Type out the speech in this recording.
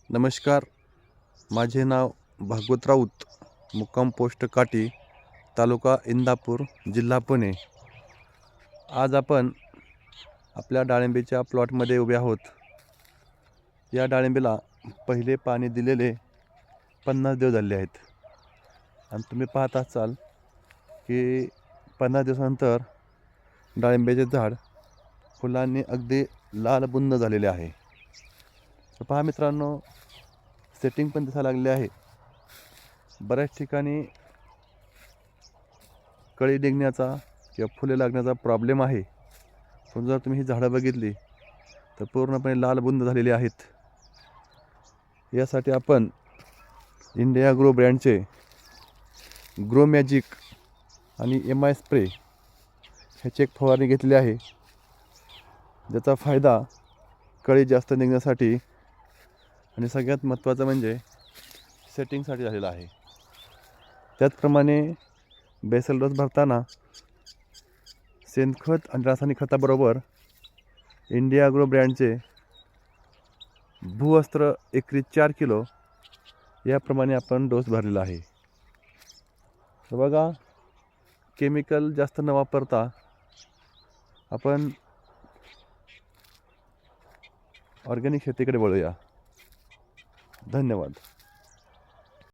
नमस्कार. माझे नाव भागवत राऊत, मुक्काम पोस्ट काटी, तालुका इंदापूर, जिल्हा पुणे. आज आपण आपल्या डाळिंबीच्या प्लॉटमध्ये उभे आहोत. या डाळिंबीला पहिले पाणी दिलेले 50 दिवस झाले आहेत आणि तुम्ही पाहत असाल की 50 दिवसानंतर डाळिंब्याचे झाड फुलांनी अगदी लाल बुंद झालेले आहे. तर पहा मित्रांनो, सेटिंग पण दिसायला लागले आहे. बऱ्याच ठिकाणी कळी निघण्याचा किंवा फुले लागण्याचा प्रॉब्लेम आहे, पण जर तुम्ही ही झाडं बघितली तर पूर्णपणे लाल बुंद झालेली आहेत. यासाठी आपण इंडिया ग्रो ब्रँडचे ग्रो मॅजिक आणि MI स्प्रे ह्याची एक फवारणी घेतली आहे, ज्याचा फायदा कळी जास्त निघण्यासाठी आणि सगळ्यात महत्त्वाचं म्हणजे सेटिंगसाठी झालेला आहे. त्याचप्रमाणे बेसल डोस भरताना शेणखत आणि रासायनिक खताबरोबर इंडिया ग्रो ब्रँडचे भूवस्त्र एकरी 4 किलो याप्रमाणे आपण डोस भरलेला आहे. तर बघा, केमिकल जास्त न वापरता आपण ऑर्गॅनिक शेतीकडे वळूया. धन्यवाद.